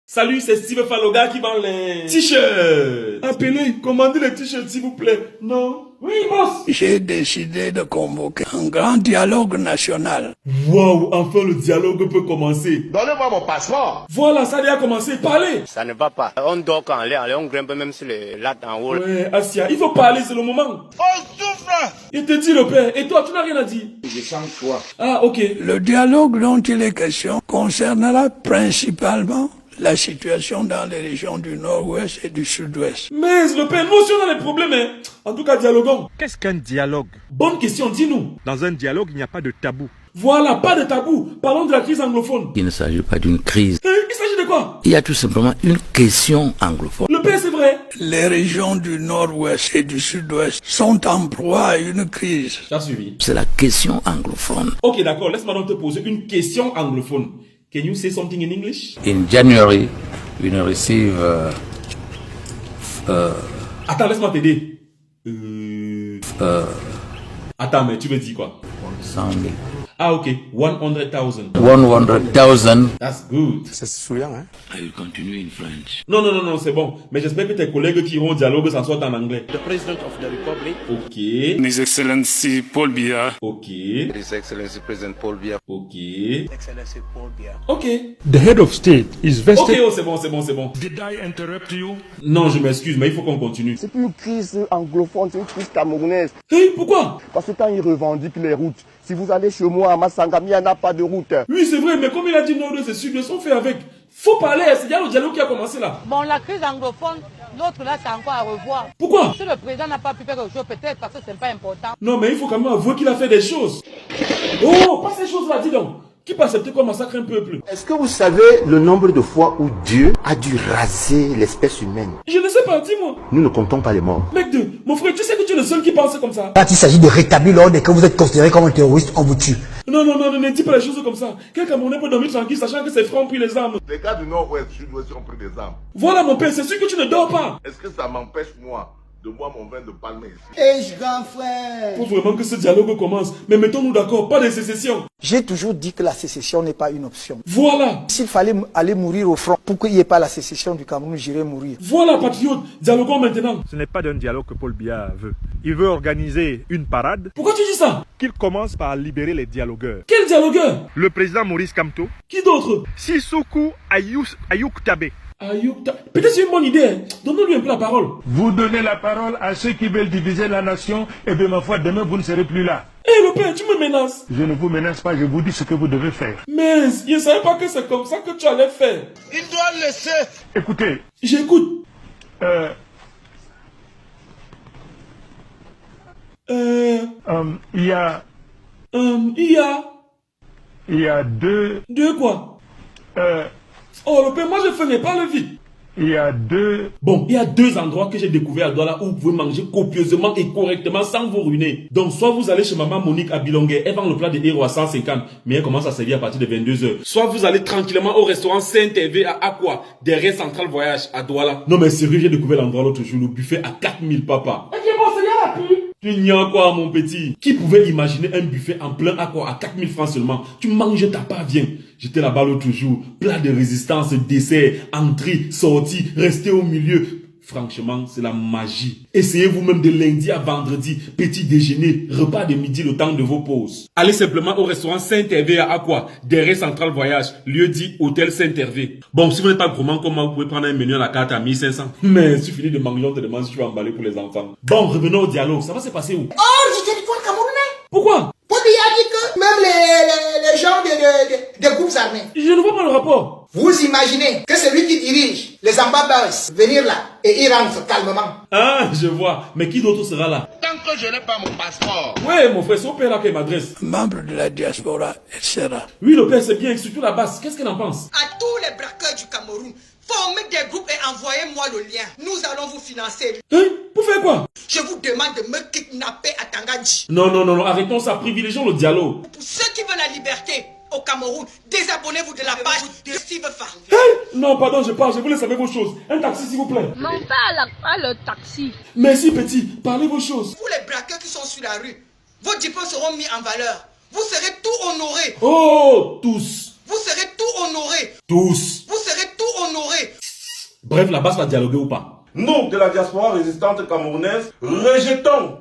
Salut, c'est Steve Faloga qui vend les t-shirts. Appelez, commandez les t-shirts s'il vous plaît. Non? Oui, boss. J'ai décidé de convoquer un grand dialogue national. Waouh, enfin le dialogue peut commencer. Donnez-moi mon passeport. Voilà, ça a déjà commencé. Parlez. Ça ne va pas. On dort quand on grimpe même sur les lattes en haut. Ouais, Asia, il faut parler, c'est le moment. On souffre. Il te dit le père. Et toi, tu n'as rien à dire. Je sens quoi? Ah, ok. Le dialogue dont il est question concernera principalement la situation dans les régions du nord-ouest et du sud-ouest. Mais le père, nous aussi on a des problèmes, hein. En tout cas, dialoguons. Qu'est-ce qu'un dialogue? Bonne question, dis-nous. Dans un dialogue, il n'y a pas de tabou. Voilà, pas de tabou. Parlons de la crise anglophone. Il ne s'agit pas d'une crise. Il s'agit de quoi? Il y a tout simplement une question anglophone. Le père, c'est vrai. Les régions du nord-ouest et du sud-ouest sont en proie à une crise. T'as suivi. C'est la question anglophone. Ok, d'accord. Laisse-moi donc te poser une question anglophone. Can you say something in English? In January, we will receive Attends, laisse-moi t'aider. Attends, mais tu me dis quoi? 100 000. Ah, ok. 100,000. 100,000. That's good. C'est saouillant, hein? I will continue in French. Non, non, non, non, c'est bon. Mais j'espère que tes collègues qui iront au dialogue s'en sortent en anglais. The President of the Republic, Ok. His Excellency Paul Biya, Ok. His Excellency President Paul Biya, Ok. Excellency Paul Biya. Ok. The head of state is Ok, vested. oh, c'est bon, c'est bon, c'est bon. did I interrupt you? Non, je m'excuse, mais il faut qu'on continue. C'est une crise anglophone, c'est une crise camerounaise. Hey, pourquoi? Parce que quand ils revendiquent les routes, si vous allez chez moi à Massangami, il n'y en a pas de route. Oui, c'est vrai, mais comme il a dit Nord-Ouest et Sud-Ouest, on fait avec. Faut parler, c'est déjà le dialogue qui a commencé là. Bon, la crise anglophone, l'autre là, c'est encore à revoir. Pourquoi? Si le président n'a pas pu faire quelque chose, peut-être parce que c'est pas important. Non, mais il faut quand même avouer qu'il a fait des choses. Oh, pas ces choses-là, dis donc. Qui peut accepter qu'on massacre un peuple? Est-ce que vous savez le nombre de fois où Dieu a dû raser l'espèce humaine? Je ne sais pas, dis-moi. Nous ne comptons pas les morts. Mec de, mon frère, tu sais que tu es le seul qui pense comme ça. Quand il s'agit de rétablir l'ordre et que vous êtes considéré comme un terroriste, on vous tue. Non, non, non, ne dis pas les choses comme ça. Quel Camerounais peut dormir tranquille sachant que ses frères ont pris les armes? Les gars du nord-ouest, sud-ouest ont pris des armes. Voilà mon père, c'est sûr que tu ne dors pas. Est-ce que ça m'empêche, moi, de boire mon vin de palme ici? Eh, grand frère. Faut vraiment que ce dialogue commence. Mais mettons-nous d'accord, pas de sécession. J'ai toujours dit que la sécession n'est pas une option. Voilà. S'il fallait aller mourir au front pour qu'il n'y ait pas la sécession du Cameroun, j'irais mourir. Voilà, patriote. Dialoguons maintenant. Ce n'est pas d'un dialogue que Paul Biya veut. Il veut organiser une parade Pourquoi tu dis ça? qu'il commence par libérer les dialogueurs. Quel dialogueur? Le président Maurice Kamto, Qui d'autre? Sissoko Ayuk Tabe. Ayoub, peut-être c'est une bonne idée. Hein. Donnons-lui un peu la parole. Vous donnez la parole à ceux qui veulent diviser la nation, et bien ma foi, demain vous ne serez plus là. Eh le père, tu me menaces. Je ne vous menace pas, je vous dis ce que vous devez faire. Mais je ne savais pas que c'est comme ça que tu allais faire. Il doit laisser. Écoutez, J'écoute. il y a Il y a deux, deux quoi? Oh le père, moi je ferai pas le vide. il y a deux, Bon, il y a deux endroits que j'ai découvert à Douala où vous pouvez manger copieusement et correctement sans vous ruiner. Donc, soit vous allez chez maman Monique à Bilongué, elle vend le plat de héros à 150, mais elle commence à servir à partir de 22h. Soit vous allez tranquillement au restaurant Saint-Hervé à Aqua, derrière Central Voyage à Douala. Non mais sérieux, j'ai découvert l'endroit l'autre jour, le buffet à 4000 papa. Ok, bon, c'est bien la pub. Tu ignores quoi, mon petit? Qui pouvait imaginer un buffet en plein Aqua à 4000 francs seulement? Tu manges ta part, viens. J'étais là-bas l'autre jour, plat de résistance, dessert, entrée, sortie, rester au milieu. Franchement, c'est la magie. Essayez vous-même de lundi à vendredi, petit déjeuner, repas de midi, le temps de vos pauses. Allez simplement au restaurant Saint-Hervé à Aqua, derrière Central Voyage, lieu dit Hôtel Saint-Hervé. Bon, si vous n'êtes pas gourmand comme moi, vous pouvez prendre un menu à la carte à 1500. Mais il suffit de manger, on te demande si tu vas emballer pour les enfants. Bon, revenons au dialogue. Ça va se passer où? Hors du territoire camerounais. Pourquoi? Paul Biya a dit que même les gens des groupes armés. Je ne vois pas le rapport. Vous imaginez que celui qui dirige les ambassadeurs venir là et il rentre calmement. Ah, je vois. Mais qui d'autre sera là? Tant que je n'ai pas mon passeport. Ouais, mon frère, c'est au père là qu'elle m'adresse. Membres de la diaspora, etc. Oui, le père, c'est bien, surtout la basse. Qu'est-ce qu'elle en pense? À tous les braqueurs du Cameroun, formez des groupes et envoyez-moi le lien. Nous allons vous financer. Hein? Pour faire quoi? Je vous demande de me kidnapper à Tangadji. Non, non, non, non, arrêtons ça, privilégions le dialogue. Pour ceux qui veulent la liberté au Cameroun, désabonnez-vous de la page de Steve Fa. Hein? Non, pardon, je parle, je voulais savoir vos choses. Un taxi, s'il vous plaît. Non, pas le taxi. Merci, petit, parlez vos choses. Vous les braqueurs qui sont sur la rue, vos diplômes seront mis en valeur. Vous serez tout honorés. Oh, tous. Vous serez tout honorés. Tous. Vous serez tout honorer. Bref, la base va dialoguer ou pas? Nous, de la diaspora résistante camerounaise, rejetons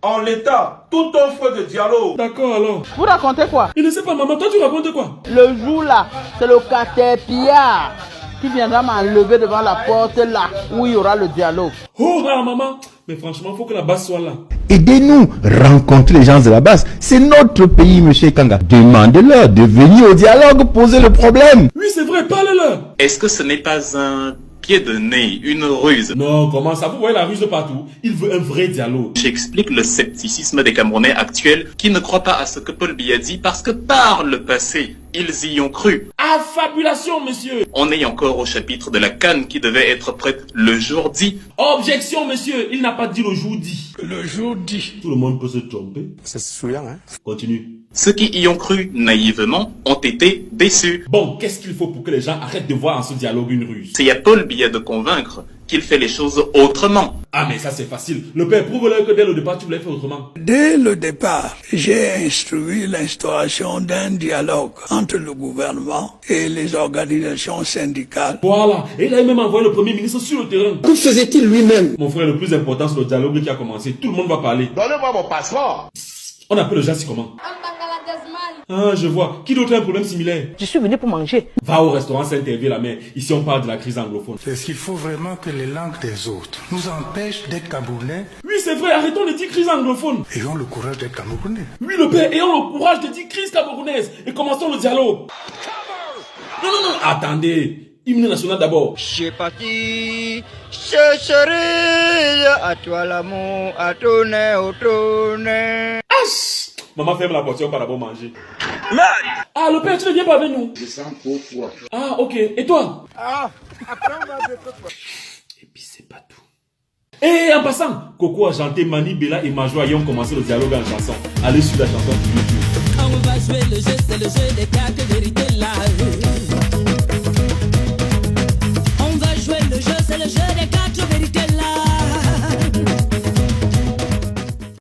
en l'état toute offre de dialogue. D'accord alors. Vous racontez quoi? Il ne sait pas, maman. Toi, tu racontes quoi? Le jour là, c'est le caterpillar qui viendra m'enlever devant la porte là où il y aura le dialogue. Oh, ah, maman. Mais franchement, il faut que la base soit là. Aidez-nous, rencontrer les gens de la base. C'est notre pays, monsieur Kanga. Demandez-leur de venir au dialogue, poser le problème. Oui, c'est vrai, parle-leur. Est-ce que ce n'est pas un pied de nez, une ruse? Non, comment ça? Vous voyez la ruse de partout. Il veut un vrai dialogue. J'explique le scepticisme des Camerounais actuels qui ne croient pas à ce que Paul Biya dit parce que par le passé, ils y ont cru. Affabulation, monsieur. On est encore au chapitre de la canne qui devait être prête le jour dit. Objection, monsieur. Il n'a pas dit le jour dit. Le jour dit. Tout le monde peut se tromper. C'est souillant, hein? Continue. Ceux qui y ont cru naïvement ont été déçus. Bon, qu'est-ce qu'il faut pour que les gens arrêtent de voir en ce dialogue une ruse? C'est à Paul Biya de convaincre qu'il fait les choses autrement. Ah, mais ça c'est facile. Le père, prouve-leur que dès le départ, tu voulais faire autrement. Dès le départ, j'ai instruit l'instauration d'un dialogue entre le gouvernement et les organisations syndicales. Voilà. Et il a même envoyé le Premier ministre sur le terrain. Que faisait-il lui-même? Mon frère, le plus important, c'est le dialogue qui a commencé. Tout le monde va parler. Donnez-moi mon passeport. On appelle le gars si comment? Ah, je vois. Qui d'autre a un problème similaire? Je suis venu pour manger. Va au restaurant Saint-Hervé la mer. Ici, on parle de la crise anglophone. Est-ce qu'il faut vraiment que les langues des autres nous empêchent d'être Camerounais? Oui, c'est vrai. Arrêtons de dire crise anglophone. Ayons le courage d'être Camerounais. Oui, le père, ayons le courage de dire crise camerounaise. Et commençons le dialogue. Non, non, non. Attendez. Hymne national d'abord. J'ai parti, chercherai à toi l'amour, à ton nez, au ton nez. Maman ferme la portière, on va d'abord manger. Ah, le père, tu ne viens pas avec nous? Je sens trop froid. Ah, ok. Et toi? Ah, après on va dire quoi? Et puis c'est pas tout. Et en passant, Coco a chanté Mani, Bella et Majoa et ont commencé le dialogue en chanson. Allez sur la chanson sur YouTube. On va jouer le jeu, c'est le jeu des cartes vérité là.